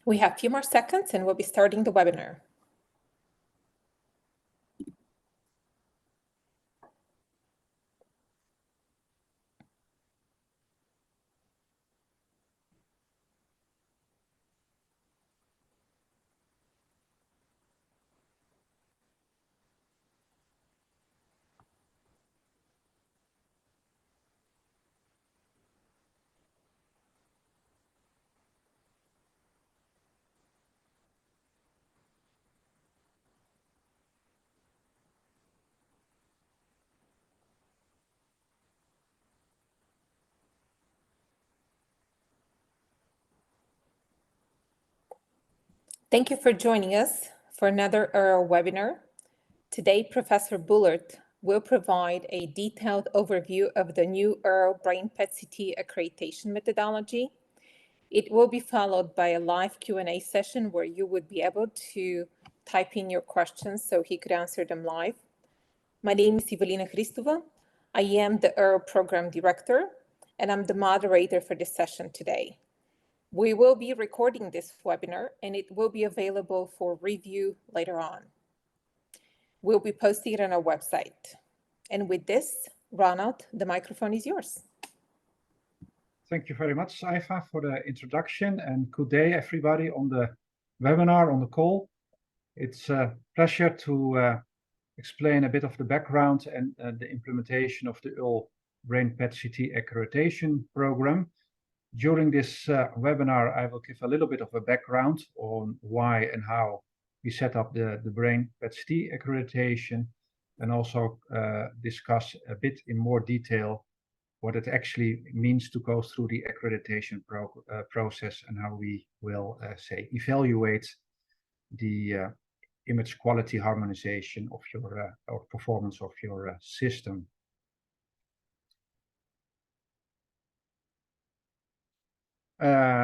We have a few more seconds and we'll be starting the webinar. Thank you for joining us for another EARL webinar. Today, Professor Boellaard will provide a detailed overview of the new EARL Brain PET-CT accreditation methodology. It will be followed by a live Q&A session where you would be able to type in your questions so he could answer them live. My name is Evelina Christova. I am the EARL Program Director, and I'm the moderator for this session today. We will be recording this webinar and it will be available for review later on. We'll be posting it on our website. And with this, Ronald, the microphone is yours. Thank you very much, Saifa, for the introduction, and good day, everybody on the webinar, on the call. It's a pleasure to explain a bit of the background and the implementation of the EARL Brain PET-CT accreditation program. During this webinar, I will give a little bit of a background on why and how we set up the Brain PET-CT accreditation, and also discuss a bit in more detail what it actually means to go through the accreditation process and how we will evaluate the image quality harmonization of your or performance of your system.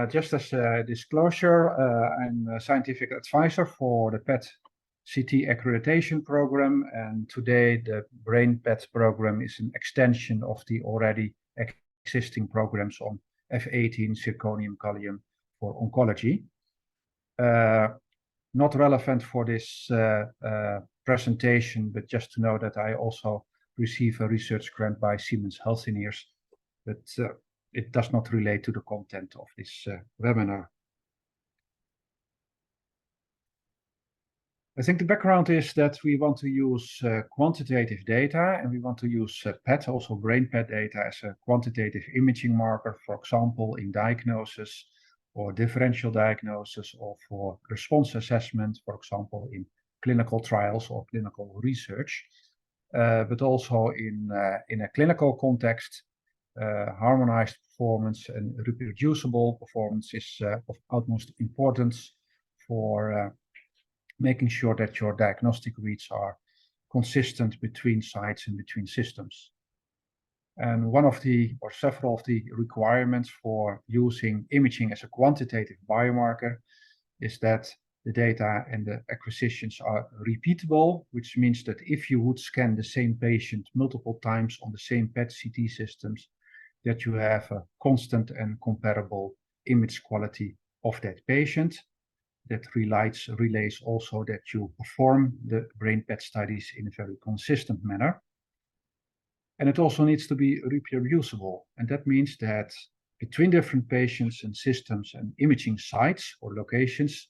Just as a disclosure, I'm a scientific advisor for the PET-CT accreditation program, and today the Brain PET program is an extension of the already existing programs on F18, zirconium, gallium for oncology. Not relevant for this presentation, but just to know that I also receive a research grant by Siemens Healthineers, but it does not relate to the content of this webinar. I think the background is that we want to use quantitative data, and we want to use PET, also brain PET data, as a quantitative imaging marker, for example, in diagnosis or differential diagnosis, or for response assessment, for example, in clinical trials or clinical research, but also in a clinical context. Harmonized performance and reproducible performance is of utmost importance for making sure that your diagnostic reads are consistent between sites and between systems. And one of the, or several of the requirements for using imaging as a quantitative biomarker is that the data and the acquisitions are repeatable, which means that if you would scan the same patient multiple times on the same PET-CT systems, that you have a constant and comparable image quality of that patient. That relays also that you perform the brain PET studies in a very consistent manner. And it also needs to be reproducible. And that means that between different patients and systems and imaging sites or locations,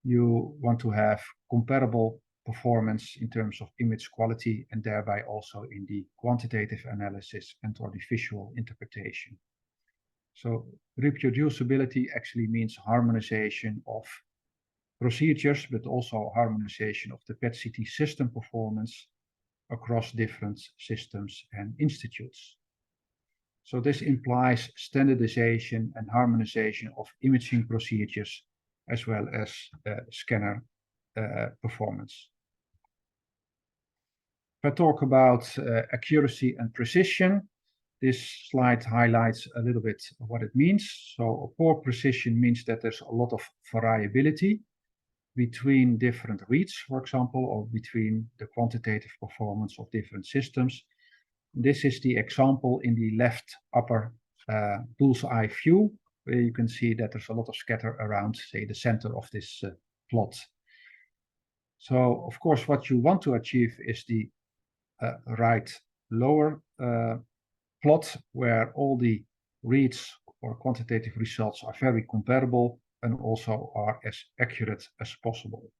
you want to have comparable performance in terms of image quality, and thereby also in the quantitative analysis and or the visual interpretation. So reproducibility actually means harmonization of procedures, but also harmonization of the PET-CT system performance across different systems and institutes. So this implies standardization and harmonization of imaging procedures as well as scanner performance. If I talk about accuracy and precision, this slide highlights a little bit what it means. So poor precision means that there's a lot of variability between different reads, for example, or between the quantitative performance of different systems. This is the example in the left upper bullseye view where you can see that there's a lot of scatter around, say, the center of this plot. So, of course, what you want to achieve is the right lower plot where all the reads or quantitative results are very comparable and also are as accurate as possible.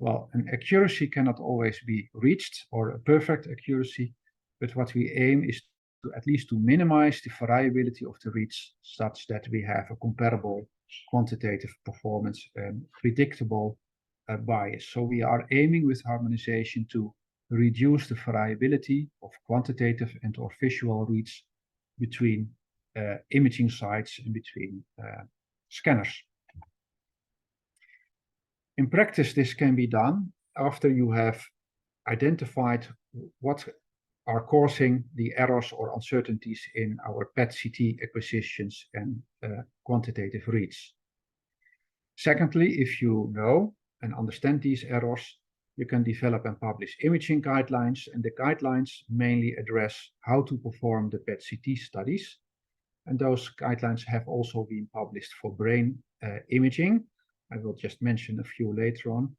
Well, an accuracy cannot always be reached, or a perfect accuracy, but what we aim is to at least to minimize the variability of the reads such that we have a comparable quantitative performance and predictable bias. So we are aiming with harmonization to reduce the variability of quantitative and or visual reads between imaging sites and between scanners. In practice, this can be done after you have identified what are causing the errors or uncertainties in our PET-CT acquisitions and quantitative reads. Secondly, if you know and understand these errors, you can develop and publish imaging guidelines, and the guidelines mainly address how to perform the PET-CT studies. And those guidelines have also been published for brain imaging. I will just mention a few later on.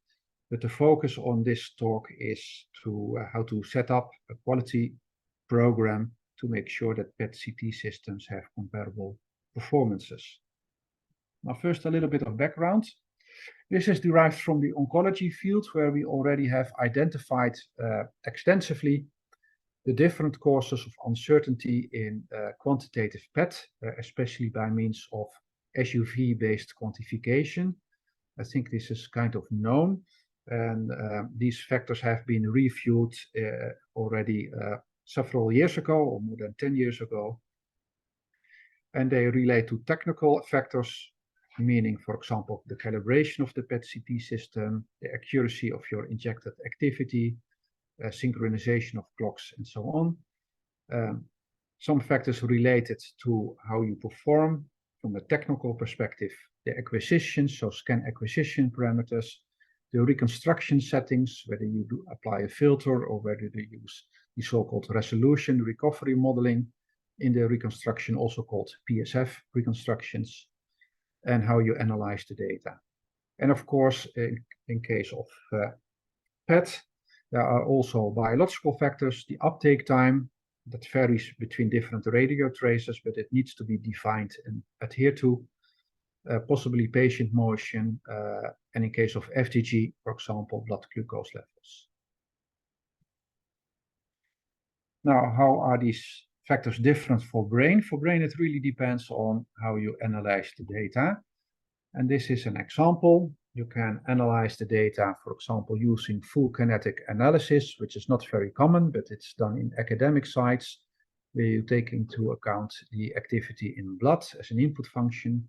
But the focus on this talk is to how to set up a quality program to make sure that PET-CT systems have comparable performances. Now, first, a little bit of background. This is derived from the oncology field, where we already have identified extensively the different causes of uncertainty in quantitative PET, especially by means of SUV-based quantification. I think this is kind of known, and these factors have been reviewed already several years ago, or more than 10 years ago. And they relate to technical factors, meaning, for example, the calibration of the PET-CT system, the accuracy of your injected activity, synchronization of clocks, and so on. Some factors related to how you perform from a technical perspective, the acquisitions, so scan acquisition parameters, the reconstruction settings, whether you do apply a filter or whether you use the so-called resolution recovery modeling in the reconstruction, also called PSF reconstructions, and how you analyze the data. And of course, in case of PET, there are also biological factors, the uptake time that varies between different radio tracers, but it needs to be defined and adhered to, possibly patient motion, and in case of FTG, for example, blood glucose levels. Now, how are these factors different for brain? For brain, it really depends on how you analyze the data. And this is an example. You can analyze the data, for example, using full kinetic analysis, which is not very common, but it's done in academic sites, where you take into account the activity in blood as an input function.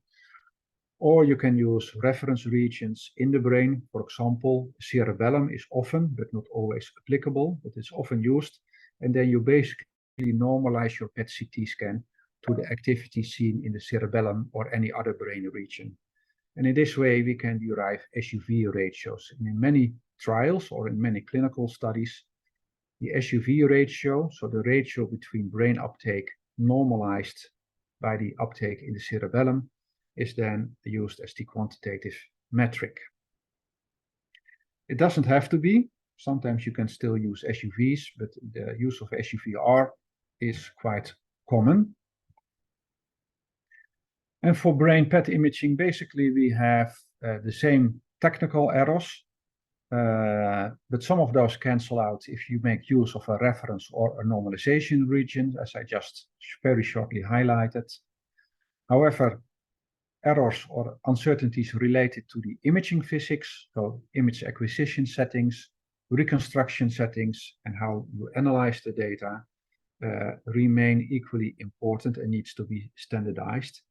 Or you can use reference regions in the brain. For example, cerebellum is often, but not always applicable, but it's often used. And then you basically normalize your PET-CT scan to the activity seen in the cerebellum or any other brain region. And in this way, we can derive SUV ratios. And in many trials or in many clinical studies, the SUV ratio, so the ratio between brain uptake normalized by the uptake in the cerebellum, is then used as the quantitative metric. It doesn't have to be. Sometimes you can still use SUVs, but the use of SUVR is quite common. And for brain PET imaging, basically we have the same technical errors, but some of those cancel out if you make use of a reference or a normalization region, as I just very shortly highlighted. However, errors or uncertainties related to the imaging physics, so image acquisition settings, reconstruction settings, and how you analyze the data remain equally important and needs to be standardized.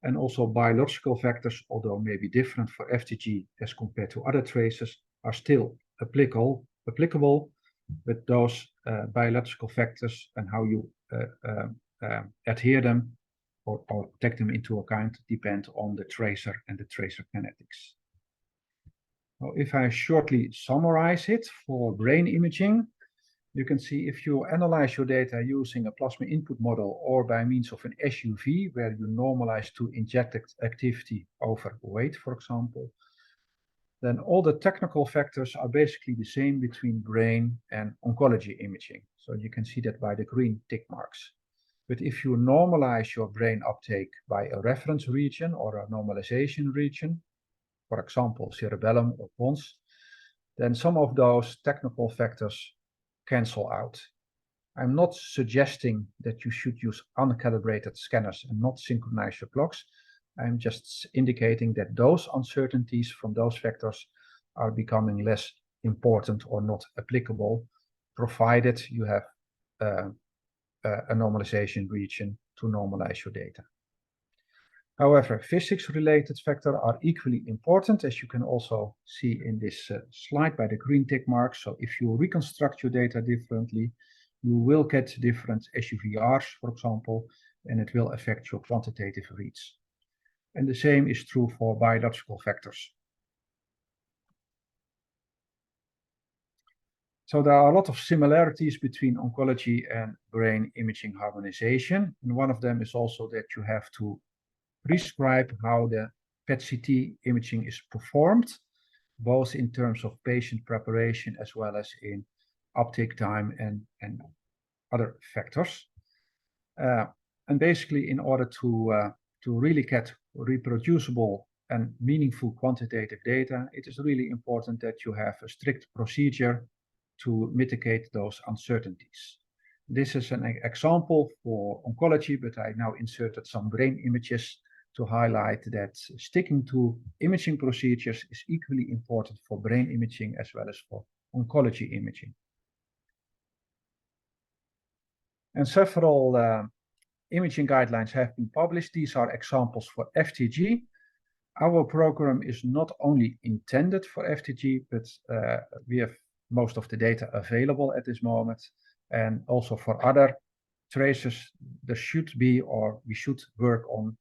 And also biological factors, although maybe different for FTG as compared to other tracers, are still applicable, but those biological factors and how you adhere them or take them into account depend on the tracer and the tracer kinetics. Well, if I shortly summarize it for brain imaging, You can see if you analyze your data using a plasma input model or by means of an SUV, where you normalize to injected activity over weight, for example, then all the technical factors are basically the same between brain and oncology imaging. So you can see that by the green tick marks. But if you normalize your brain uptake by a reference region or a normalization region, for example, cerebellum or pons, then some of those technical factors cancel out. I'm not suggesting that you should use uncalibrated scanners and not synchronize your clocks. I'm just indicating that those uncertainties from those factors are becoming less important or not applicable, provided you have a normalization region to normalize your data. However, physics-related factors are equally important, as you can also see in this slide by the green tick marks. So if you reconstruct your data differently, you will get different SUVRs, for example, and it will affect your quantitative reads. And the same is true for biological factors. So there are a lot of similarities between oncology and brain imaging harmonization. And one of them is also that you have to prescribe how the PET-CT imaging is performed, both in terms of patient preparation as well as in uptake time and other factors. And basically, in order to really get reproducible and meaningful quantitative data, it is really important that you have a strict procedure to mitigate those uncertainties. This is an example for oncology, but I now inserted some brain images to highlight that sticking to imaging procedures is equally important for brain imaging as well as for oncology imaging. And several imaging guidelines have been published. These are examples for FTG. Our program is not only intended for FTG, but we have most of the data available at this moment. And also for other tracers, there should be, or we should work on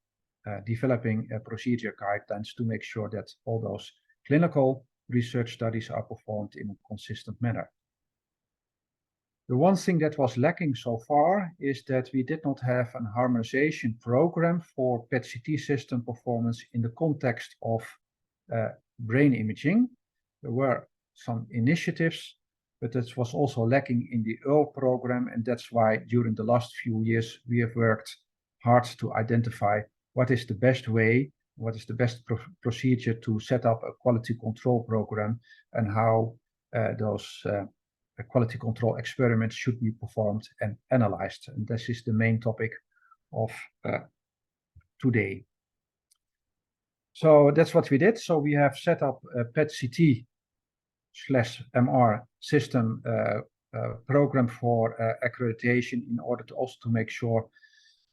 developing procedure guidelines to make sure that all those clinical research studies are performed in a consistent manner. The one thing that was lacking so far is that we did not have a harmonization program for PET-CT system performance in the context of brain imaging. There were some initiatives, but that was also lacking in the EARL program, and that's why during the last few years we have worked hard to identify what is the best way, what is the best procedure to set up a quality control program, and how those quality control experiments should be performed and analyzed. And this is the main topic of today. So that's what we did. So we have set up a PET-CT/MR system program for accreditation in order to also to make sure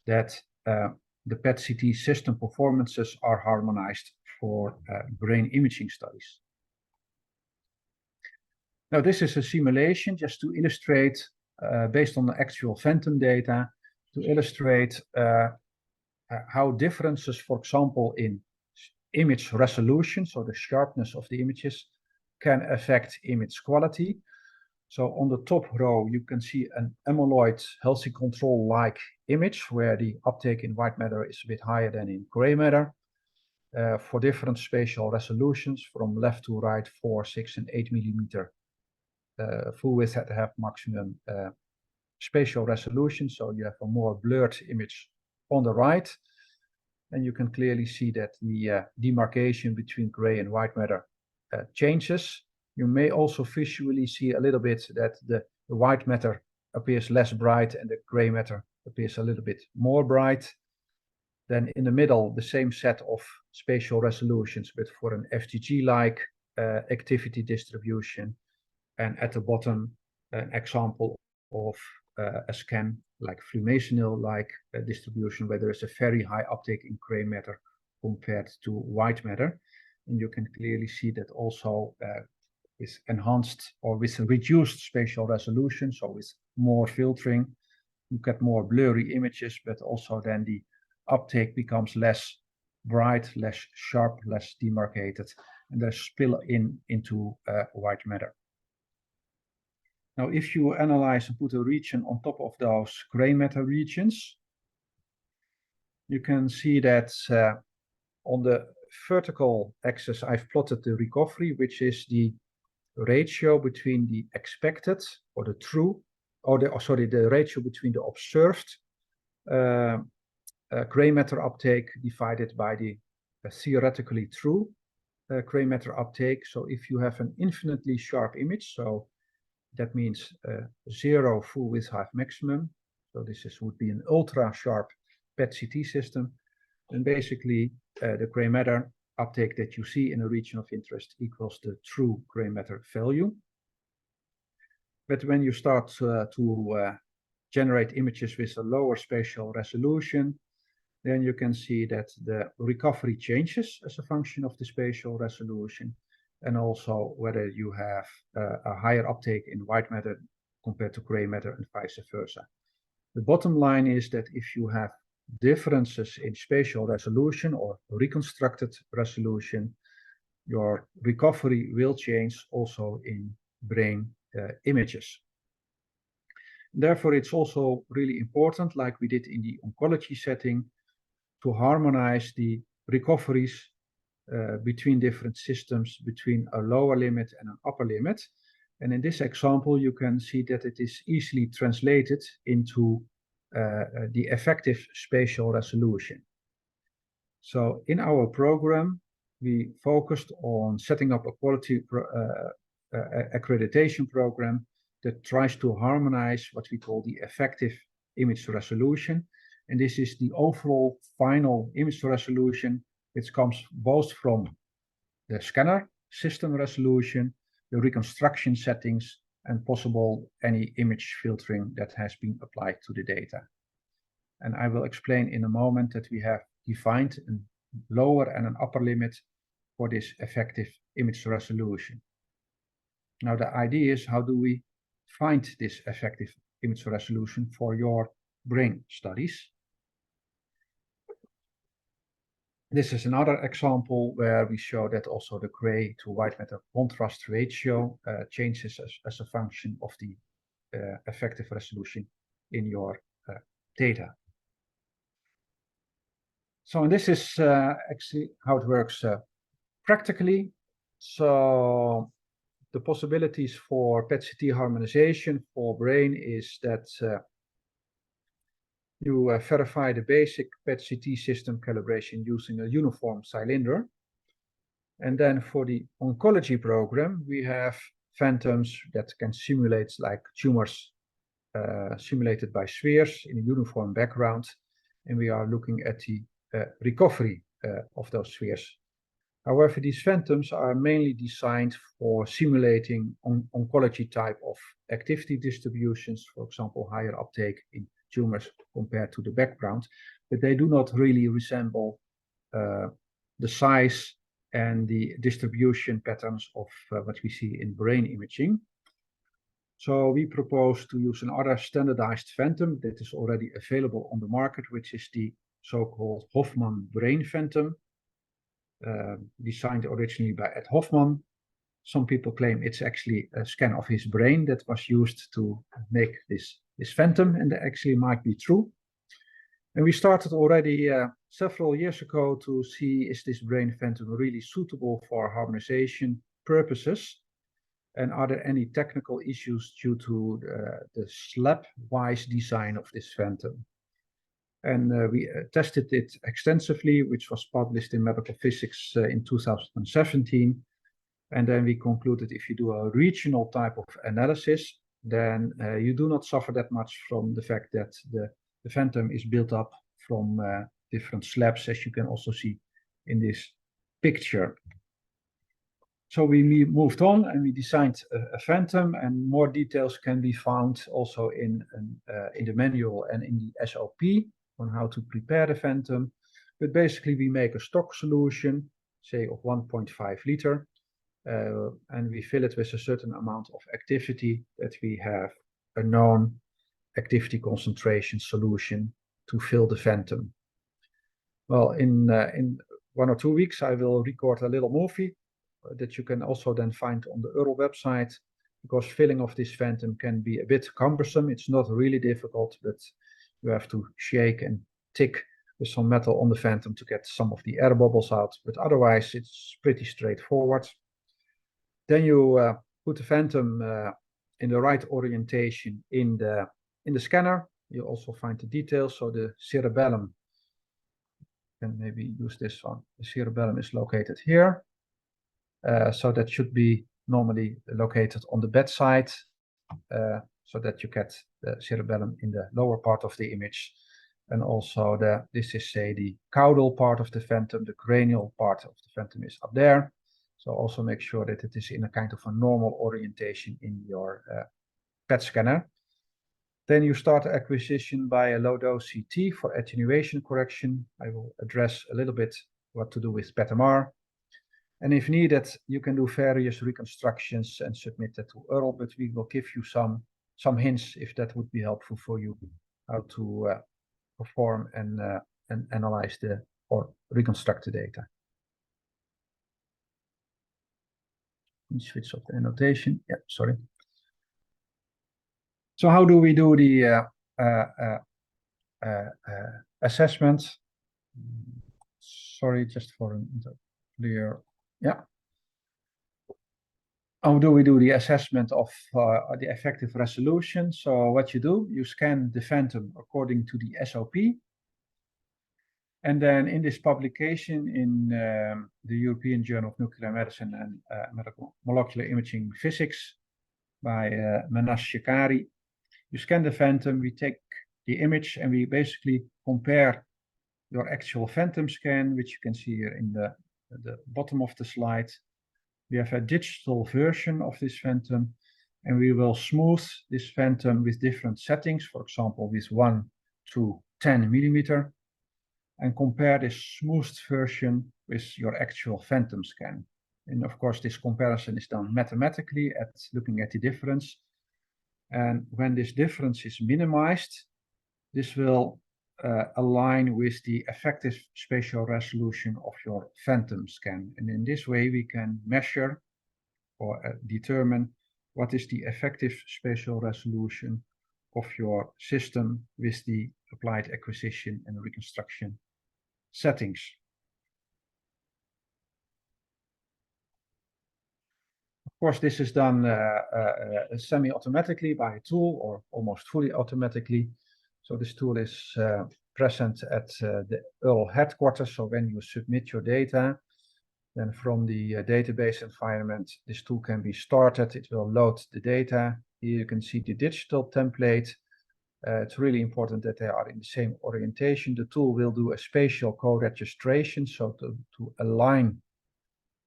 that the PET-CT system performances are harmonized for brain imaging studies. Now, this is a simulation just to illustrate, based on the actual phantom data, to illustrate how differences, for example, in image resolution, so the sharpness of the images, can affect image quality. So on the top row, you can see an amyloid healthy control-like image where the uptake in white matter is a bit higher than in gray matter. For different spatial resolutions from left to right, 4, 6, and 8 millimeter full width have maximum spatial resolution. So you have a more blurred image on the right. And you can clearly see that the demarcation between gray and white matter changes. You may also visually see a little bit that the white matter appears less bright and the gray matter appears a little bit more bright. Then in the middle, the same set of spatial resolutions, but for an FTG-like activity distribution. And at the bottom, an example of a scan like flumacenil-like distribution, where there is a very high uptake in gray matter compared to white matter. And you can clearly see that also with enhanced or with reduced spatial resolution, so with more filtering, you get more blurry images, but also then the uptake becomes less bright, less sharp, less demarcated, and they spill into white matter. Now, if you analyze and put a region on top of those gray matter regions, you can see that on the vertical axis, I've plotted the recovery, which is the ratio between the expected or the true, or the ratio between the observed gray matter uptake divided by the theoretically true gray matter uptake. So if you have an infinitely sharp image, so that means 0 full width half maximum, so this would be an ultra sharp PET-CT system, then basically the gray matter uptake that you see in a region of interest equals the true gray matter value. But when you start to generate images with a lower spatial resolution, then you can see that the recovery changes as a function of the spatial resolution, and also whether you have a higher uptake in white matter compared to gray matter and vice versa. The bottom line is that if you have differences in spatial resolution or reconstructed resolution, your recovery will change also in brain images. Therefore, it's also really important, like we did in the oncology setting, to harmonize the recoveries between different systems, between a lower limit and an upper limit. And in this example, you can see that it is easily translated into the effective spatial resolution. So in our program, we focused on setting up a quality accreditation program that tries to harmonize what we call the effective image resolution. And this is the overall final image resolution, which comes both from the scanner system resolution, the reconstruction settings, and possible any image filtering that has been applied to the data. And I will explain in a moment that we have defined a lower and an upper limit for this effective image resolution. Now, the idea is, how do we find this effective image resolution for your brain studies? This is another example where we show that also the gray to white matter contrast ratio changes as a function of the effective resolution in your data. So, and this is actually how it works practically. So the possibilities for PET-CT harmonization for brain is that you verify the basic PET-CT system calibration using a uniform cylinder. And then for the oncology program, we have phantoms that can simulate like tumors simulated by spheres in a uniform background. And we are looking at the recovery of those spheres. However, these phantoms are mainly designed for simulating oncology type of activity distributions, for example, higher uptake in tumors compared to the background, but they do not really resemble the size and the distribution patterns of what we see in brain imaging. So we propose to use another standardized phantom that is already available on the market, which is the so-called Hoffman brain phantom, designed originally by Ed Hoffman. Some people claim it's actually a scan of his brain that was used to make this phantom, and that actually might be true. And we started already several years ago to see, is this brain phantom really suitable for harmonization purposes? And are there any technical issues due to the slab-wise design of this phantom? And we tested it extensively, which was published in Medical Physics in 2017. And then we concluded if you do a regional type of analysis, then you do not suffer that much from the fact that the phantom is built up from different slabs, as you can also see in this picture. So we moved on and we designed a phantom, and more details can be found also in the manual and in the SOP on how to prepare the phantom. But basically we make a stock solution, say of 1.5 liter, and we fill it with a certain amount of activity that we have a known activity concentration solution to fill the phantom. Well, in 1 or 2 weeks, I will record a little movie that you can also then find on the EARL website, because filling of this phantom can be a bit cumbersome. It's not really difficult, but you have to shake and tick with some metal on the phantom to get some of the air bubbles out, but otherwise it's pretty straightforward. Then you put the phantom in the right orientation in the scanner. You also find the details, so the cerebellum, and maybe use this one. The cerebellum is located here, so that should be normally located on the bedside, so that you get the cerebellum in the lower part of the image. And also this is, say, the caudal part of the phantom, the cranial part of the phantom is up there. So also make sure that it is in a kind of a normal orientation in your PET scanner. Then you start acquisition by a low-dose CT for attenuation correction. I will address a little bit what to do with PET-MR. And if needed, you can do various reconstructions and submit that to EARL, but we will give you some hints if that would be helpful for you, how to perform and analyze or reconstruct the data. Switch off the annotation. Yeah, sorry. So how do we do the assessment? Sorry, just for an clear. Yeah. How do we do the assessment of the effective resolution? So what you do, you scan the phantom according to the SOP. And then in this publication in the European Journal of Nuclear Medicine and Molecular Imaging Physics by Manas Shikari, you scan the phantom, we take the image and we basically compare your actual phantom scan, which you can see here in the bottom of the slide. We have a digital version of this phantom, and we will smooth this phantom with different settings, for example, with 1 to 10 millimeter, and compare this smoothed version with your actual phantom scan. And of course, this comparison is done mathematically looking at the difference. And when this difference is minimized, this will align with the effective spatial resolution of your phantom scan. And in this way, we can measure or determine what is the effective spatial resolution of your system with the applied acquisition and reconstruction settings. Of course, this is done semi-automatically by a tool or almost fully automatically. So this tool is present at the EARL headquarters. So when you submit your data, then from the database environment, this tool can be started. It will load the data. Here you can see the digital template. It's really important that they are in the same orientation. The tool will do a spatial co-registration, so to align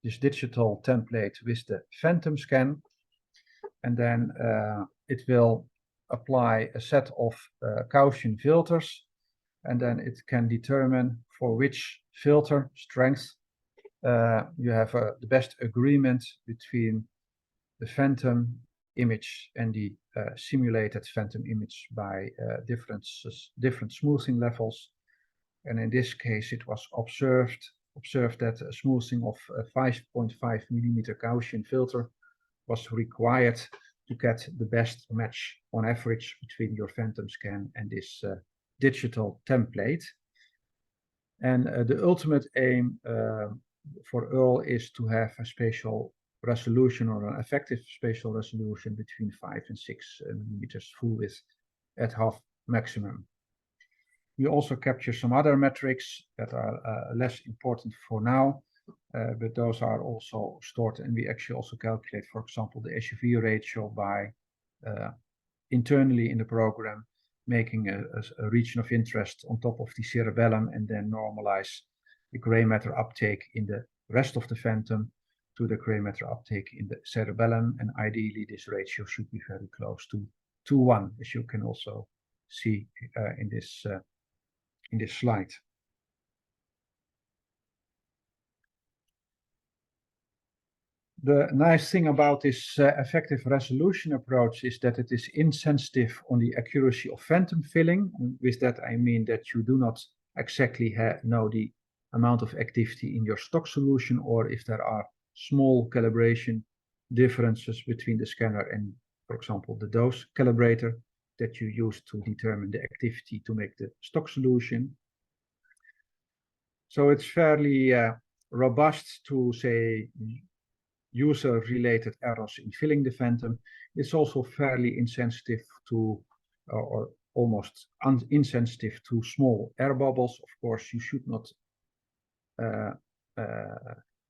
this digital template with the phantom scan. And then it will apply a set of Gaussian filters, and then it can determine for which filter strength you have the best agreement between the phantom image and the simulated phantom image by different smoothing levels. And in this case, it was observed that a smoothing of a 5.5 millimeter Gaussian filter was required to get the best match on average between your phantom scan and this digital template. And the ultimate aim for EARL is to have a spatial resolution or an effective spatial resolution between 5 and 6 millimeters full width at half maximum. We also capture some other metrics that are less important for now, but those are also stored, and we actually also calculate, for example, the SUV ratio by internally in the program, making a region of interest on top of the cerebellum and then normalize the gray matter uptake in the rest of the phantom to the gray matter uptake in the cerebellum. And ideally, this ratio should be very close to 2:1, as you can also see in this slide. The nice thing about this effective resolution approach is that it is insensitive on the accuracy of phantom filling. And with that, I mean that you do not exactly know the amount of activity in your stock solution, or if there are small calibration differences between the scanner and, for example, the dose calibrator that you use to determine the activity to make the stock solution. So it's fairly robust to say user-related errors in filling the phantom. It's also fairly insensitive to, or almost insensitive to small air bubbles. Of course, you should not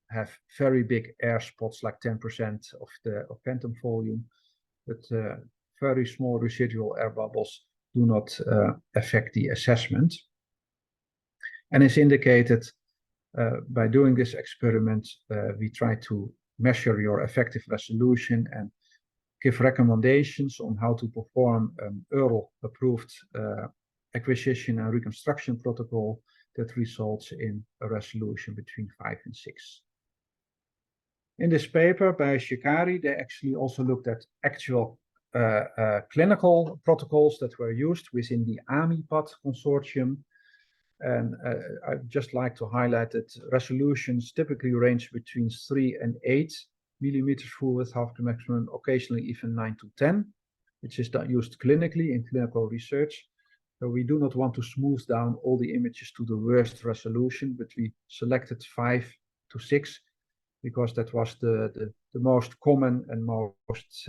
have very big air spots like 10% of the phantom volume, but very small residual air bubbles do not affect the assessment. And as indicated, by doing this experiment, we try to measure your effective resolution and give recommendations on how to perform an EARL-approved acquisition and reconstruction protocol that results in a resolution between 5 and 6. In this paper by Shikari, they actually also looked at actual clinical protocols that were used within the AMI-PAT consortium. And I'd just like to highlight that resolutions typically range between 3 and 8 millimeters full width half the maximum, occasionally even 9 to 10, which is used clinically in clinical research. So we do not want to smooth down all the images to the worst resolution, but we selected 5 to 6 because that was the most common and most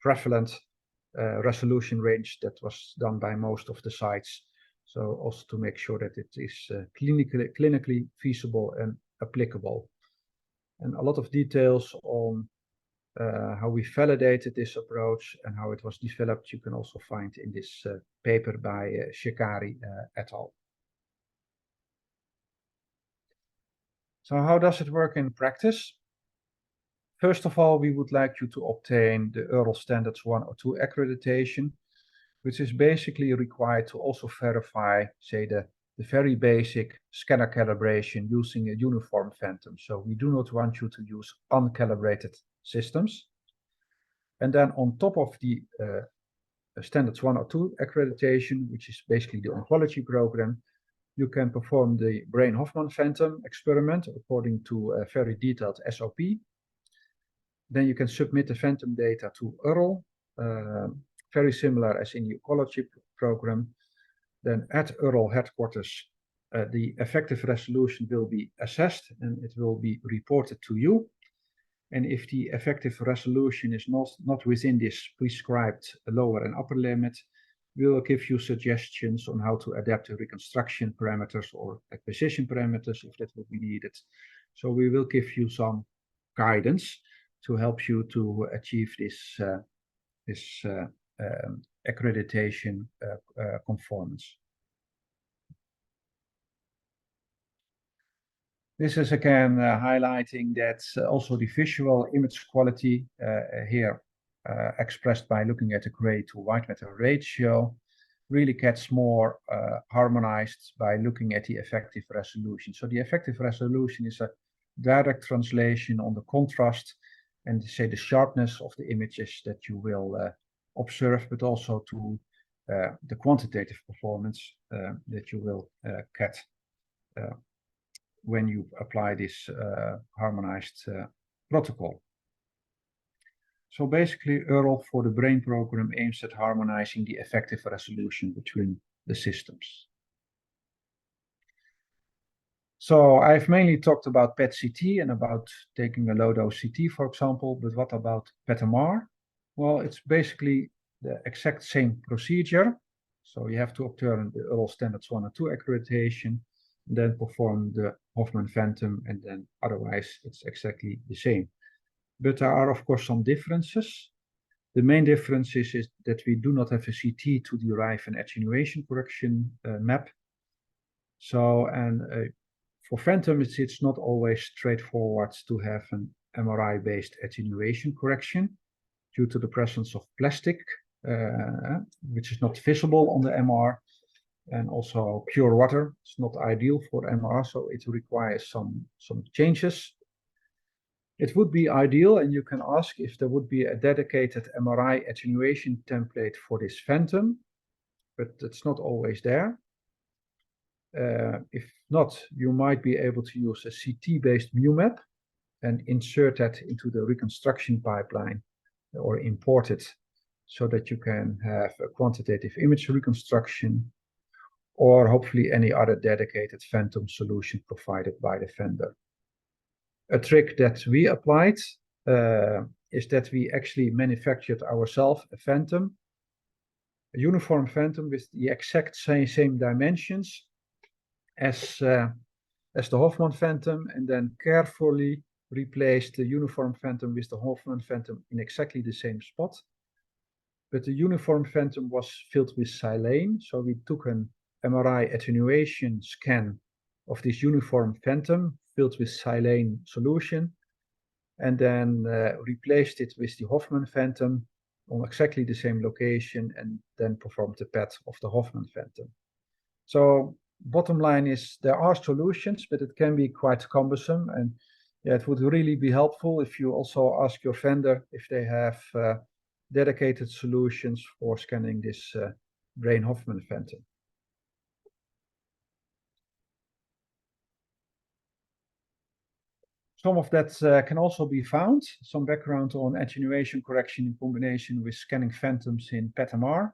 prevalent resolution range that was done by most of the sites. So also to make sure that it is clinically feasible and applicable. And a lot of details on how we validated this approach and how it was developed, you can also find in this paper by Shikari et al. So how does it work in practice? First of all, we would like you to obtain the EARL Standards 1 or 2 accreditation, which is basically required to also verify, say, the very basic scanner calibration using a uniform phantom. So we do not want you to use uncalibrated systems. And then on top of the Standards 1 or 2 accreditation, which is basically the oncology program, you can perform the Brain-Hoffman phantom experiment according to a very detailed SOP. Then you can submit the phantom data to EARL, very similar as in the oncology program. Then at EARL headquarters, the effective resolution will be assessed and it will be reported to you. And if the effective resolution is not within this prescribed lower and upper limit, we will give you suggestions on how to adapt the reconstruction parameters or acquisition parameters if that will be needed. So we will give you some guidance to help you to achieve this accreditation conformance. This is again highlighting that also the visual image quality here expressed by looking at the gray to white matter ratio really gets more harmonized by looking at the effective resolution. So the effective resolution is a direct translation on the contrast and say the sharpness of the images that you will observe, but also to the quantitative performance that you will get when you apply this harmonized protocol. So basically, EARL for the brain program aims at harmonizing the effective resolution between the systems. So I've mainly talked about PET-CT and about taking a low-dose CT, for example, but what about PET-MR? Well, it's basically the exact same procedure. So you have to obtain the EARL Standards 1 and 2 accreditation, then perform the Hoffman phantom, and then otherwise it's exactly the same. But there are, of course, some differences. The main difference is that we do not have a CT to derive an attenuation correction map. So, and for phantom, it's not always straightforward to have an MRI-based attenuation correction due to the presence of plastic, which is not visible on the MR, and also pure water. It's not ideal for MR, so it requires some changes. It would be ideal, and you can ask if there would be a dedicated MRI attenuation template for this phantom, but it's not always there. If not, you might be able to use a CT-based MuMap, and insert that into the reconstruction pipeline or import it so that you can have a quantitative image reconstruction, or hopefully any other dedicated phantom solution provided by the vendor. A trick that we applied is that we actually manufactured ourselves a phantom, a uniform phantom with the exact same dimensions as the Hofmann phantom, and then carefully replaced the uniform phantom with the Hofmann phantom in exactly the same spot. But the uniform phantom was filled with silane, so we took an MRI attenuation scan of this uniform phantom filled with silane solution, and then replaced it with the Hofmann phantom on exactly the same location, and then performed the PET of the Hofmann phantom. So bottom line is there are solutions, but it can be quite cumbersome, and yeah, it would really be helpful if you also ask your vendor if they have dedicated solutions for scanning this brain Hofmann phantom. Some of that can also be found, some background on attenuation correction in combination with scanning phantoms in PET-MR.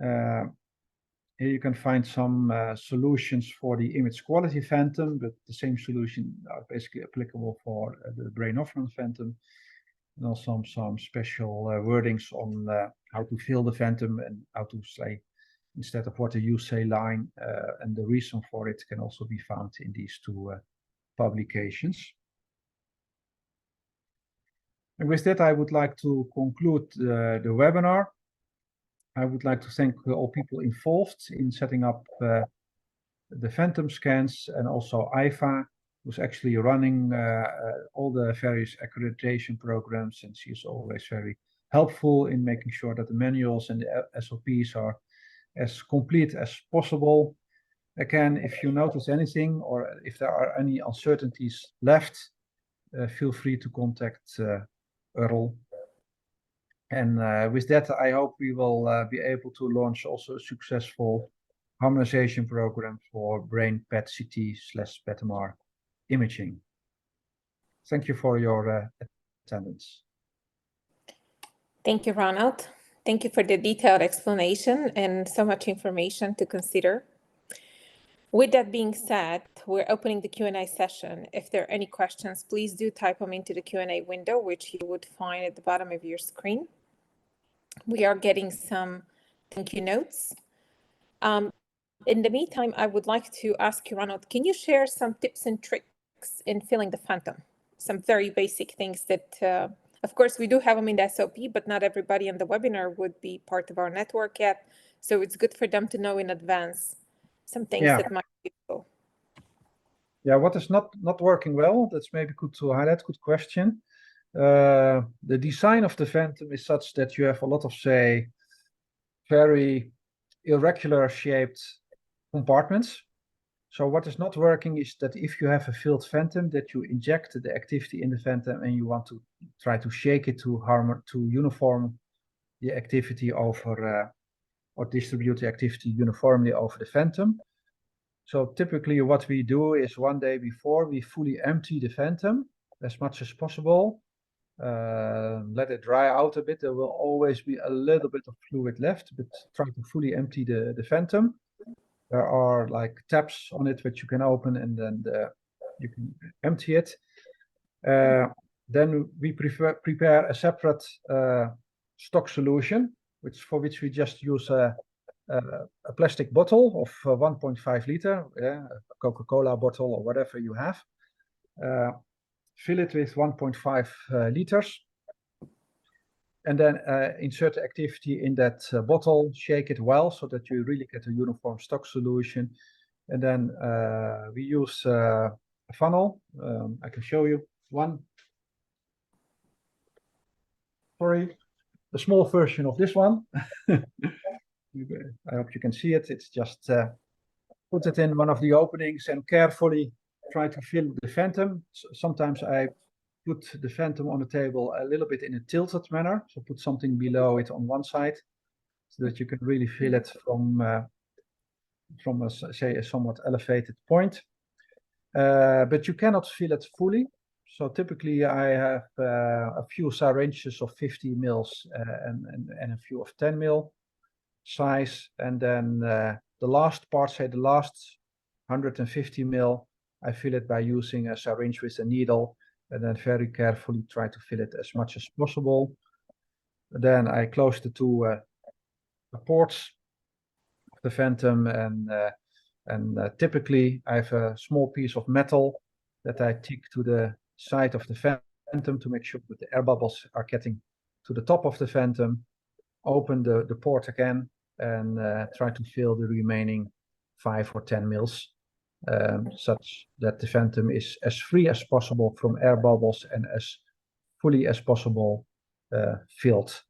Here you can find some solutions for the image quality phantom, but the same solution are basically applicable for the brain Hofmann phantom. And also some special wordings on how to fill the phantom and how to say, instead of what you say line, and the reason for it can also be found in these two publications. And with that, I would like to conclude the webinar. I would like to thank all people involved in setting up the phantom scans, and also IFA, who's actually running all the various accreditation programs, and she's always very helpful in making sure that the manuals and the SOPs are as complete as possible. Again, if you notice anything or if there are any uncertainties left, feel free to contact EARL. And with that, I hope we will be able to launch also a successful harmonization program for brain PET CT/PET-MR imaging. Thank you for your attendance. Thank you, Ronald. Thank you for the detailed explanation and so much information to consider. With that being said, we're opening the Q&A session. If there are any questions, please do type them into the Q&A window, which you would find at the bottom of your screen. We are getting some thank you notes. In the meantime, I would like to ask you, Ronald, can you share some tips and tricks in filling the phantom? Some very basic things that, of course, we do have them in the SOP, but not everybody on the webinar would be part of our network yet. So it's good for them to know in advance some things that might be useful. Yeah, what is not working well? That's maybe good to highlight. Good question. The design of the phantom is such that you have a lot of, say, very irregular shaped compartments. So what is not working is that if you have a filled phantom, that you inject the activity in the phantom and you want to try to shake it to uniform the activity over or distribute the activity uniformly over the phantom. So typically what we do is one day before we fully empty the phantom as much as possible. Let it dry out a bit. There will always be a little bit of fluid left, but try to fully empty the phantom. There are like tabs on it which you can open, and then you can empty it. Then we prepare a separate stock solution, for which we just use a plastic bottle of 1.5 liter, a Coca-Cola bottle or whatever you have. Fill it with 1.5 liters. And then insert the activity in that bottle, shake it well so that you really get a uniform stock solution. And then we use a funnel. I can show you one. Sorry, a small version of this one. I hope you can see it. It's just put it in one of the openings and carefully try to fill the phantom. Sometimes I put the phantom on the table a little bit in a tilted manner, so put something below it on one side, so that you can really feel it from a somewhat elevated point. But you cannot feel it fully, So typically I have a few syringes of 50 mils and a few of 10 mil size. And then the last part, say the last 150 mil, I fill it by using a syringe with a needle and then very carefully try to fill it as much as possible. Then I close the two ports of the phantom, and typically I have a small piece of metal that I stick to the side of the phantom to make sure that the air bubbles are getting to the top of the phantom. Open the port again and try to fill the remaining 5 or 10 mils, such that the phantom is as free as possible from air bubbles and as fully as possible filled.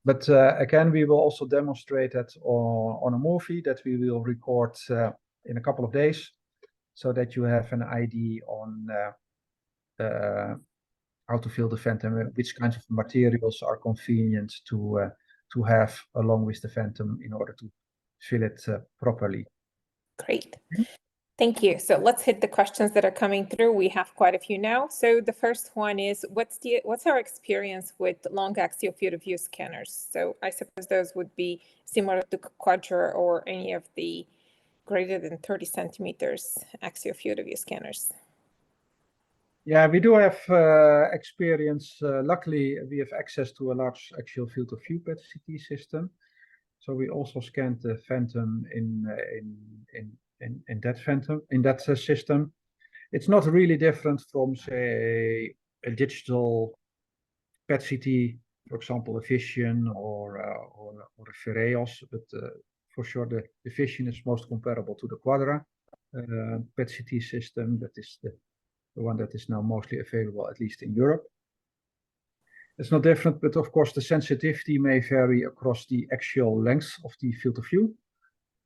But again, we will also demonstrate that on a movie that we will record in a couple of days, so that you have an idea on how to fill the phantom, which kinds of materials are convenient to have along with the phantom in order to fill it properly. Great. Thank you. So let's hit the questions that are coming through. We have quite a few now. So the first one is, what's our experience with long axial field of view scanners? So I suppose those would be similar to Quadra or any of the greater than 30 centimeters axial field of view scanners. Yeah, we do have experience. Luckily, we have access to a large axial field of view PET-CT system. So we also scanned the phantom in that system. It's not really different from, say, a digital PET-CT, for example, a Vision or a Vereos, but for sure the Vision is most comparable to the Quadra PET-CT system. That is the one that is now mostly available, at least in Europe. It's not different, but of course the sensitivity may vary across the axial length of the field of view.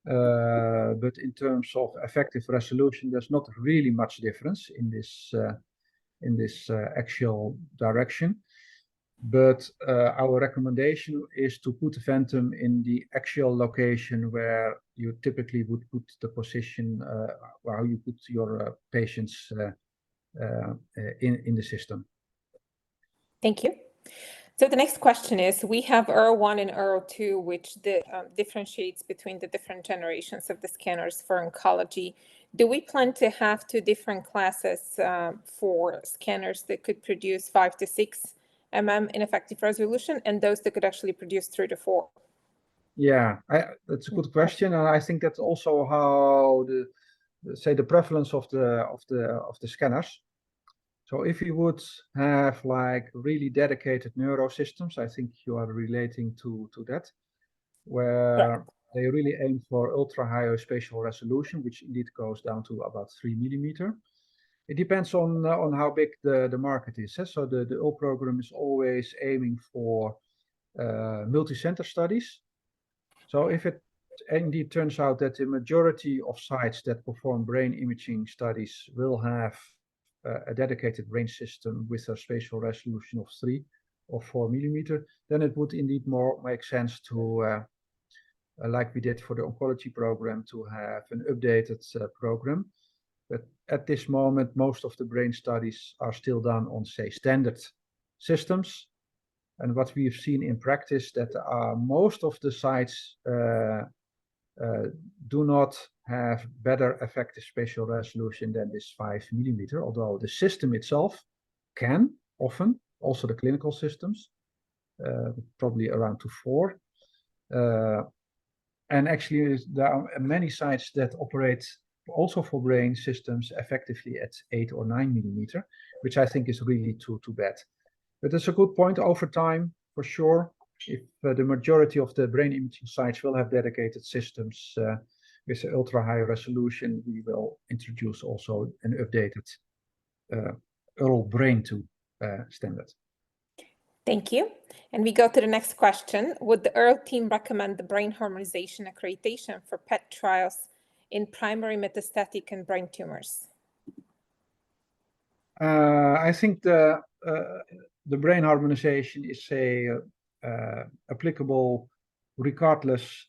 But in terms of effective resolution, there's not really much difference in this axial direction. But our recommendation is to put the phantom in the axial location where you typically would put the position, where you put your patients in the system. Thank you. So the next question is, we have EARL 1 and EARL 2, which differentiates between the different generations of the scanners for oncology. Do we plan to have two different classes for scanners that could produce 5 to 6 mm in effective resolution, and those that could actually produce 3 to 4? Yeah, that's a good question, and I think that's also how the prevalence of the scanners. So if you would have like really dedicated neuro systems, I think you are relating to that, where they really aim for ultra high spatial resolution, which indeed goes down to about 3 millimeter. It depends on how big the market is. So the EARL program is always aiming for multi-center studies. So if it indeed turns out that the majority of sites that perform brain imaging studies will have a dedicated brain system with a spatial resolution of 3 or 4 millimeter, then it would indeed more make sense to, like we did for the oncology program, to have an updated program. But at this moment, most of the brain studies are still done on, say, standard systems. And what we've seen in practice, that most of the sites do not have better effective spatial resolution than this 5 millimeter, although the system itself can often, also the clinical systems, probably around to 4. And actually there are many sites that operate also for brain systems effectively at 8 or 9 millimeter, which I think is really too bad. But it's a good point. Over time, for sure, if the majority of the brain imaging sites will have dedicated systems with ultra high resolution, we will introduce also an updated EARL Brain 2 standard. Thank you. And we go to the next question. Would the EARL team recommend the brain harmonization accreditation for PET trials in primary metastatic and brain tumors? I think the brain harmonization is applicable regardless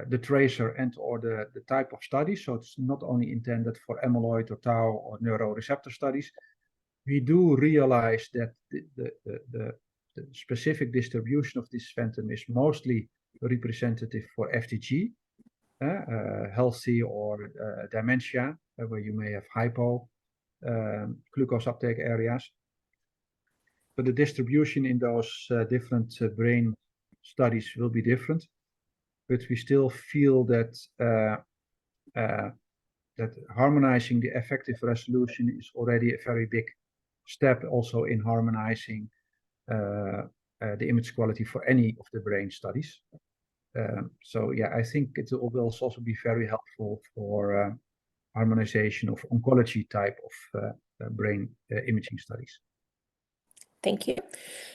the tracer and or the type of study. So it's not only intended for amyloid or tau or neuroreceptor studies. We do realize that the specific distribution of this phantom is mostly representative for FTG, healthy or dementia, where you may have hypo glucose uptake areas. But the distribution in those different brain studies will be different. But we still feel that that harmonizing the effective resolution is already a very big step also in harmonizing the image quality for any of the brain studies. So yeah, I think it will also be very helpful for harmonization of oncology type of brain imaging studies. Thank you.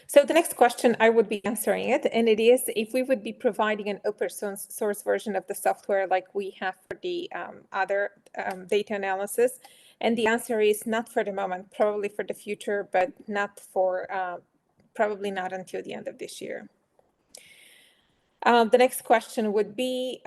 So the next question, I would be answering it, and it is if we would be providing an open source version of the software like we have for the other data analysis. And the answer is not for the moment, probably for the future, but not for, probably not until the end of this year. The next question would be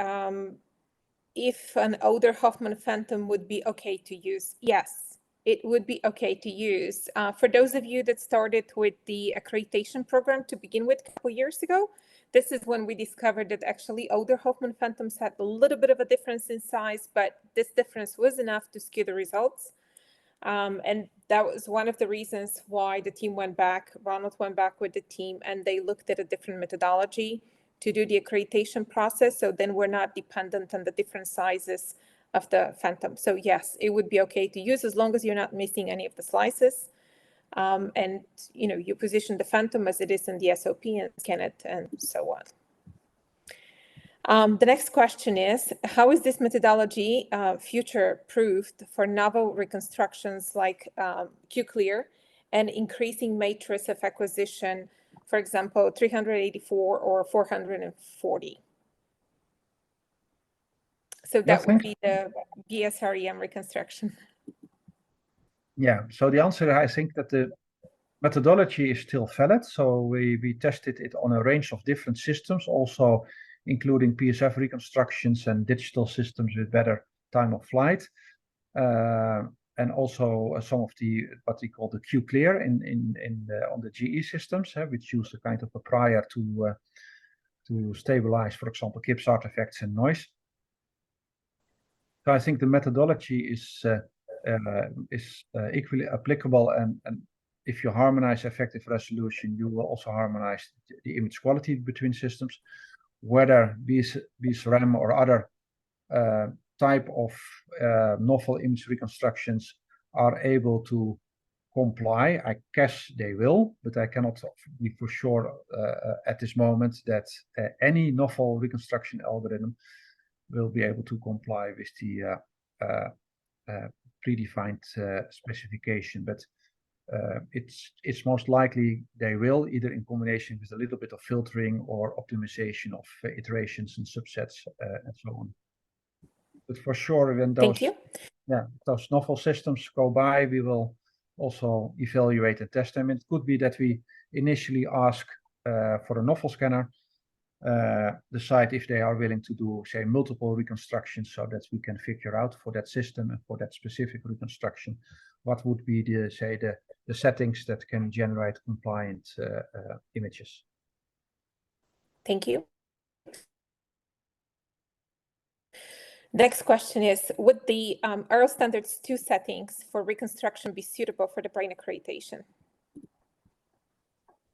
if an older Hoffman phantom would be okay to use. Yes, it would be okay to use. For those of you that started with the accreditation program to begin with a couple years ago, this is when we discovered that actually older Hoffman phantoms had a little bit of a difference in size, but this difference was enough to skew the results. And that was one of the reasons why the team went back, Ronald went back with the team, and they looked at a different methodology to do the accreditation process. So then we're not dependent on the different sizes of the phantom. So yes, it would be okay to use as long as you're not missing any of the slices. And you position the phantom as it is in the SOP and scan it and so on. The next question is, how is this methodology future-proofed for novel reconstructions like QClear and increasing matrix of acquisition, for example, 384 or 440? So that would be the BSREM reconstruction. Yeah, so the answer, I think that the methodology is still valid. So we tested it on a range of different systems, also including PSF reconstructions and digital systems with better time of flight. And also some of the what we call the QClear on the GE systems, which use a kind of a prior to stabilize, for example, KIPS artifacts and noise. So I think the methodology is equally applicable, and if you harmonize effective resolution, you will also harmonize the image quality between systems, whether BSREM or other type of novel image reconstructions are able to comply. I guess they will, but I cannot be for sure at this moment that any novel reconstruction algorithm will be able to comply with the predefined specification. But it's most likely they will, either in combination with a little bit of filtering or optimization of iterations and subsets and so on. But for sure, when those novel systems go by, we will also evaluate and test them. It could be that we initially ask for a novel scanner, decide if they are willing to do, say, multiple reconstructions, so that we can figure out for that system and for that specific reconstruction what would be the settings that can generate compliant images. Thank you. Next question is, would the EARL Standards 2 settings for reconstruction be suitable for the brain accreditation?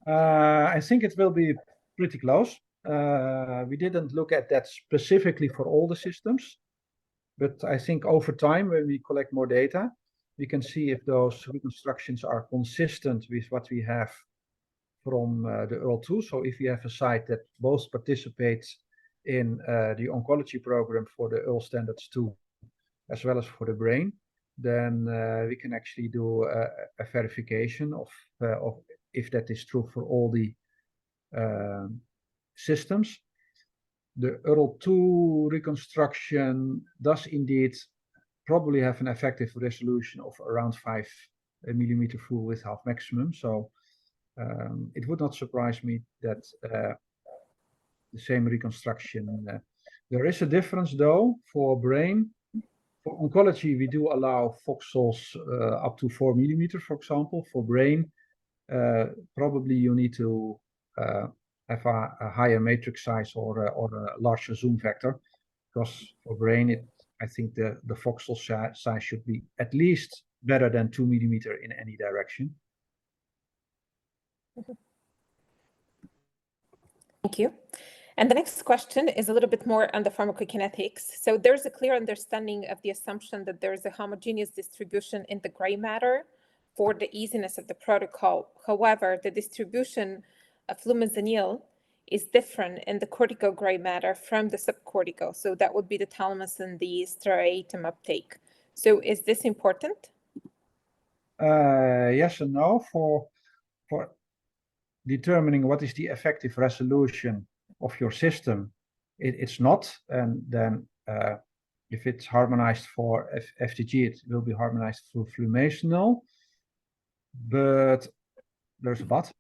I think it will be pretty close. We didn't look at that specifically for all the systems, but I think over time, when we collect more data, we can see if those reconstructions are consistent with what we have from the EARL 2. So if we have a site that both participates in the oncology program for the EARL Standards 2, as well as for the brain, then we can actually do a verification of if that is true for all the systems. The EARL 2 reconstruction does indeed probably have an effective resolution of around 5 millimeter full width half maximum. So it would not surprise me that the same reconstruction There is a difference though for brain. For oncology, we do allow voxels up to 4 millimeters, for example. For brain, probably you need to have a higher matrix size or a larger zoom factor, because for brain, I think the voxel size should be at least better than 2 millimeters in any direction. Thank you. And the next question is a little bit more on the pharmacokinetics. So there's a clear understanding of the assumption that there's a homogeneous distribution in the gray matter for the easiness of the protocol. However, the distribution of flumazenil is different in the cortical gray matter from the subcortical. So that would be the thalamus and the striatum uptake. So is this important? Yes and no. For determining what is the effective resolution of your system, it's not. And then if it's harmonized for FDG, it will be harmonized for flumazenil. But there's a but,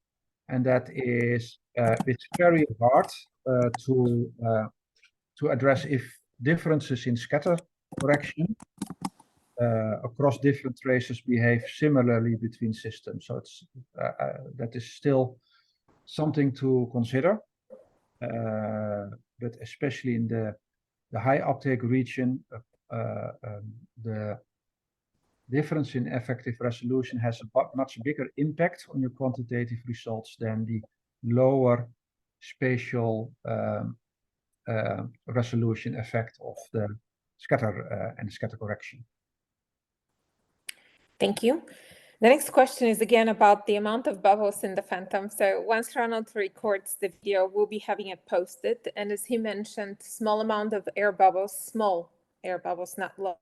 and that is it's very hard to address if differences in scatter correction across different traces behave similarly between systems. So it's that is still something to consider, but especially in the high uptake region, the difference in effective resolution has a much bigger impact on your quantitative results than the lower spatial resolution effect of the scatter and scatter correction. Thank you. The next question is again about the amount of bubbles in the phantom. So once Ronald records the video, we'll be having it posted. And as he mentioned, small amount of air bubbles, small air bubbles, not large,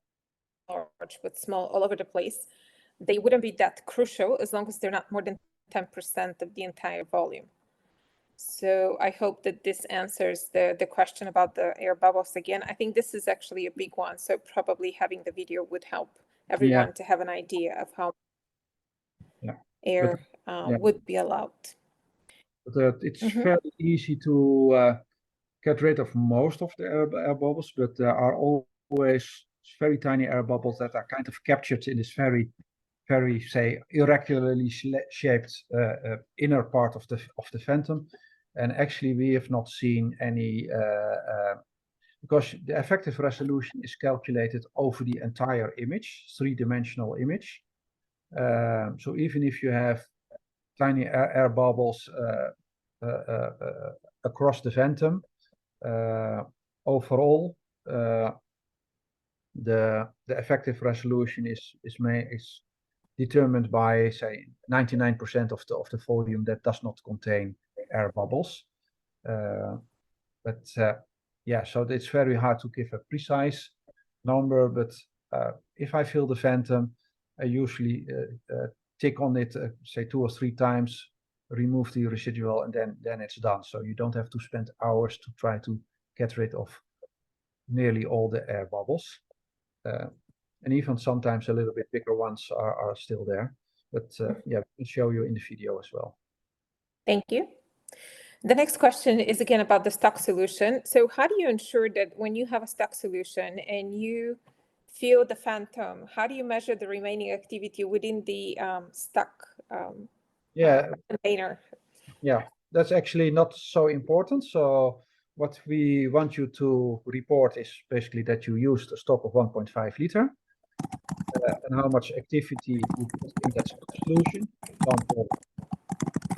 but small all over the place. They wouldn't be that crucial as long as they're not more than 10% of the entire volume. So I hope that this answers the question about the air bubbles again. I think this is actually a big one. So probably having the video would help everyone to have an idea of how air would be allowed. But it's fairly easy to get rid of most of the air bubbles, but there are always very tiny air bubbles that are kind of captured in this very, say, irregularly shaped inner part of the phantom. And actually, we have not seen any, because the effective resolution is calculated over the entire image, three-dimensional image. So even if you have tiny air bubbles across the phantom, overall, the effective resolution is determined by, say, 99% of the volume that does not contain air bubbles. Yeah, so it's very hard to give a precise number, but if I fill the phantom, I usually tick on it, say 2 or 3 times, remove the residual, and then it's done. So you don't have to spend hours to try to get rid of nearly all the air bubbles. And even sometimes a little bit bigger ones are still there. But yeah, we can show you in the video as well. Thank you. The next question is again about the stock solution. So how do you ensure that when you have a stock solution and you fill the phantom, how do you measure the remaining activity within the stock container? Yeah, that's actually not so important. So what we want you to report is basically that you used a stock of 1.5 liter and how much activity you put in that solution. For example,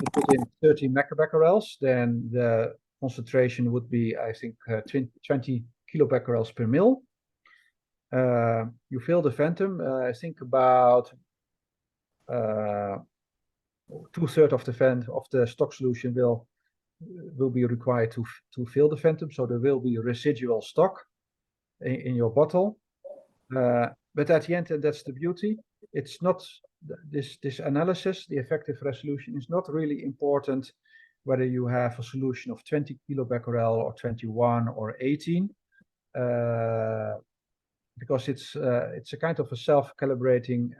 if you put in 30 microbecquerels, then the concentration would be, I think, 20 kilobecquerels per mil. You fill the phantom, I think about 2/3 of the stock solution will be required to fill the phantom. So there will be residual stock in your bottle. But at the end, and that's the beauty, it's not this analysis, the effective resolution is not really important whether you have a solution of 20 kilobecquerel or 21 or 18, because it's a kind of a self-calibrating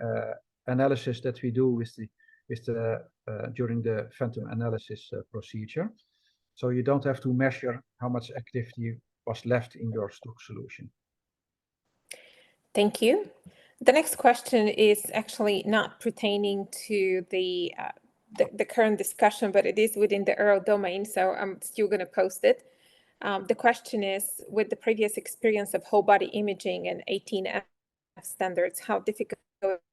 analysis that we do during the phantom analysis procedure. So you don't have to measure how much activity was left in your stock solution. Thank you. The next question is actually not pertaining to the current discussion, but it is within the EARL domain, so I'm still going to post it. The question is, with the previous experience of whole body imaging and 18F standards, how difficult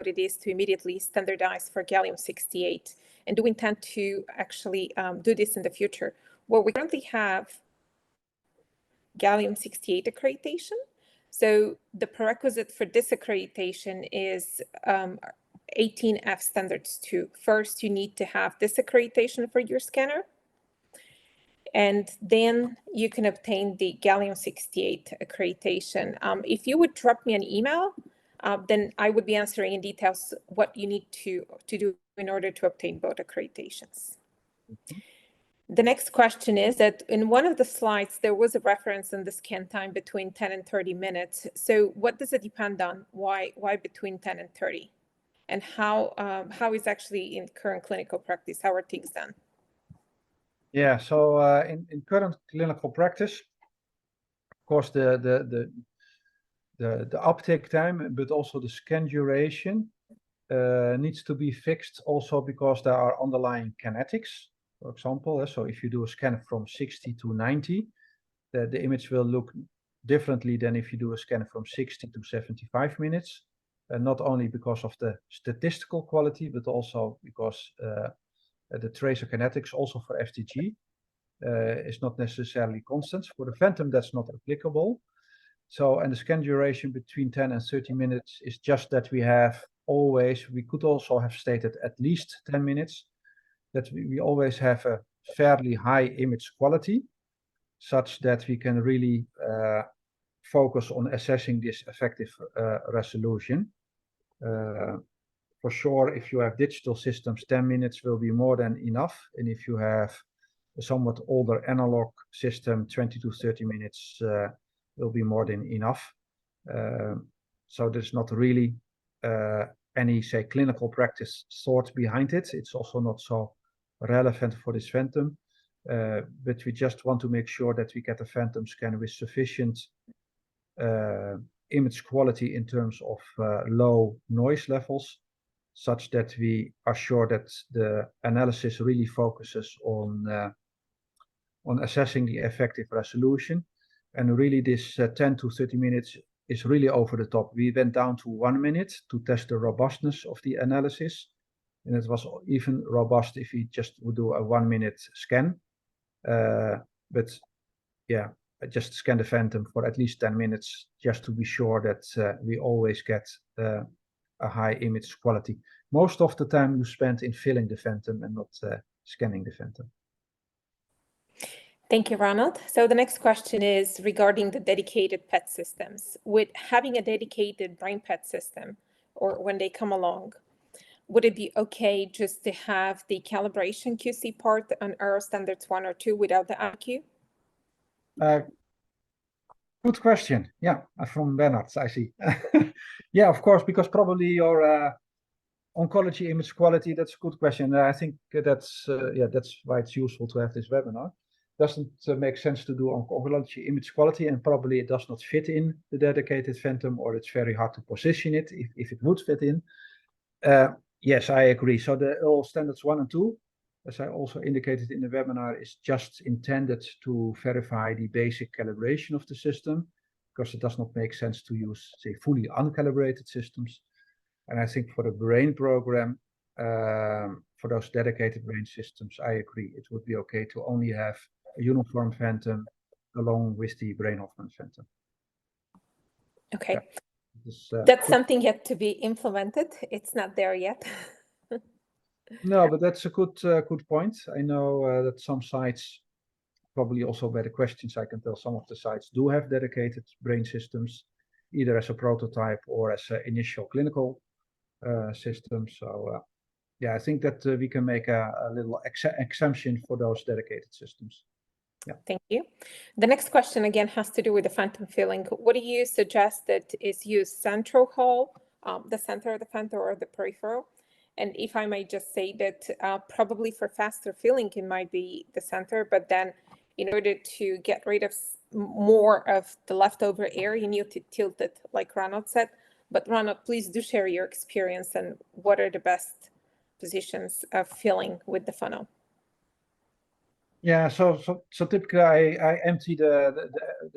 it is to immediately standardize for gallium-68? And do we intend to actually do this in the future? Well, we currently have gallium-68 accreditation. So the prerequisite for this accreditation is 18F standards 2. First, you need to have this accreditation for your scanner, and then you can obtain the gallium-68 accreditation. If you would drop me an email, then I would be answering in details what you need to do in order to obtain both accreditations. Mm-hmm. The next question is that in one of the slides, there was a reference on the scan time between 10 and 30 minutes. So what does it depend on? Why between 10 and 30? And how is actually in current clinical practice, how are things done? Yeah, so in current clinical practice, of course, the uptake time, but also the scan duration needs to be fixed also because there are underlying kinetics. For example, so if you do a scan from 60 to 90, the image will look differently than if you do a scan from 60 to 75 minutes. Not only because of the statistical quality, but also because the tracer kinetics also for FDG is not necessarily constant. For the phantom, that's not applicable. So, and the scan duration between 10 and 30 minutes is just that we have always, we could also have stated at least 10 minutes, that we always have a fairly high image quality, such that we can really focus on assessing this effective resolution. For sure, if you have digital systems, 10 minutes will be more than enough. And if you have a somewhat older analog system, 20 to 30 minutes will be more than enough. So there's not really any, say, clinical practice thought behind it. It's also not so relevant for this phantom. But we just want to make sure that we get a phantom scan with sufficient image quality in terms of low noise levels, such that we are sure that the analysis really focuses on assessing the effective resolution. And really this 10 to 30 minutes is really over the top. We went down to 1 minute to test the robustness of the analysis. And it was even robust if we just would do a 1 minute scan. But yeah, I just scan the phantom for at least 10 minutes just to be sure that we always get a high image quality. Most of the time you spend in filling the phantom and not scanning the phantom. Thank you, Ronald. So the next question is regarding the dedicated PET systems. With having a dedicated brain PET system, or when they come along, would it be okay just to have the calibration QC part on EARL standards 1 or 2 without the IQ? Good question. Yeah, from Bernard, I see. Yeah, of course, because probably your oncology image quality, that's a good question. I think that's why it's useful to have this webinar. Doesn't make sense to do oncology image quality, and probably it does not fit in the dedicated phantom, or it's very hard to position it if it would fit in. Yes, I agree. So the EARL standards 1 and 2, as I also indicated in the webinar, is just intended to verify the basic calibration of the system, because it does not make sense to use, say, fully uncalibrated systems. And I think for the brain program, for those dedicated brain systems, I agree. It would be okay to only have a uniform phantom along with the brain Hoffman phantom. Okay. Yeah. That's something yet to be implemented. It's not there yet. No, but that's a good point. I know that some sites, probably also by the questions, I can tell some of the sites do have dedicated brain systems, either as a prototype or as an initial clinical system. So yeah, I think that we can make a little exemption for those dedicated systems. Yeah. Thank you. The next question again has to do with the phantom filling. What do you suggest that is used, central hall, the center of the phantom, or the peripheral? And if I might just say that probably for faster filling, it might be the center, but then in order to get rid of more of the leftover air, you need to tilt it like Ronald said. But Ronald, please do share your experience and what are the best positions of filling with the funnel. Yeah, so typically I empty the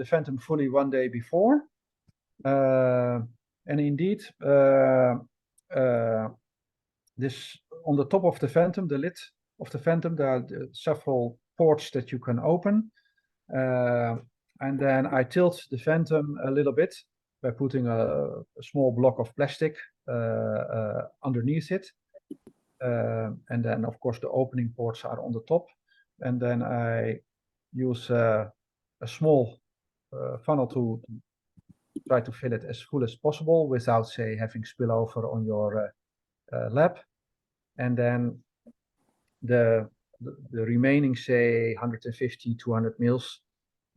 phantom fully one day before, and indeed this on the top of the phantom, the lid of the phantom, there are several ports that you can open, and then I tilt the phantom a little bit by putting a small block of plastic underneath it, and then of course the opening ports are on the top. And then I use a small funnel to try to fill it as full as possible without, say, having spillover on your lab. And then the remaining, say, 150, 200 mils,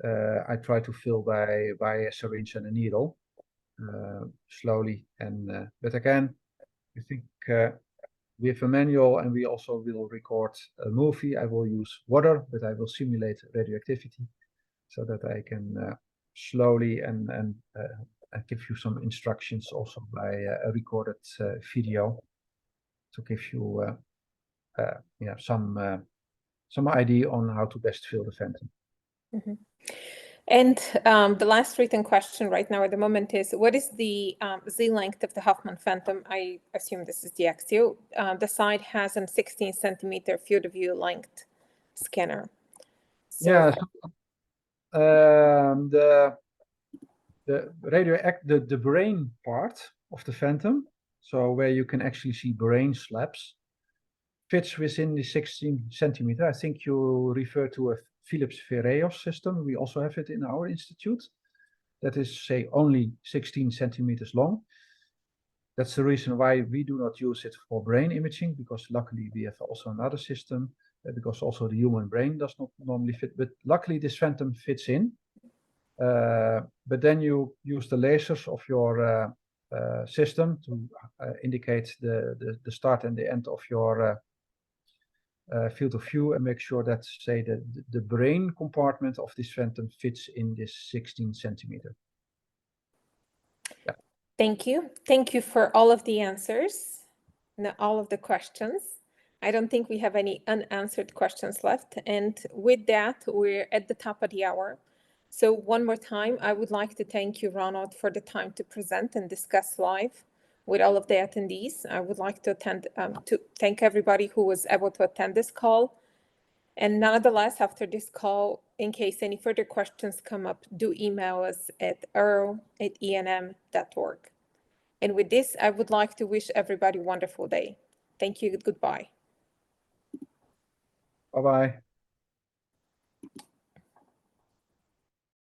I try to fill by a syringe and a needle, slowly. But again, I think we have a manual, and we also will record a movie. I will use water, but I will simulate radioactivity so that I can slowly and give you some instructions also by a recorded video to give you some idea on how to best fill the phantom. Mm-hmm. And the last written question right now at the moment is, what is the Z length of the Hoffman Phantom? I assume this is the Axio. The side has a 16 centimeter field of view length scanner. So yeah, the brain part of the phantom, so where you can actually see brain slabs, fits within the 16 centimeter. I think you refer to a Philips Vereos system. We also have it in our institute. That is, say, only 16 centimeters long. That's the reason why we do not use it for brain imaging, because luckily we have also another system, because also the human brain does not normally fit. But luckily this phantom fits in. But then you use the lasers of your system to indicate the start and the end of your field of view, and make sure that, say, the brain compartment of this phantom fits in this 16 centimeter. Yeah. Thank you. Thank you for all of the answers and all of the questions. I don't think we have any unanswered questions left. And with that, we're at the top of the hour. So one more time, I would like to thank you, Ronald, for the time to present and discuss live with all of the attendees. I would like to thank everybody who was able to attend this call. And nonetheless, after this call, in case any further questions come up, do email us at earl@enm.org. And with this, I would like to wish everybody a wonderful day. Thank you. Goodbye. Bye-bye.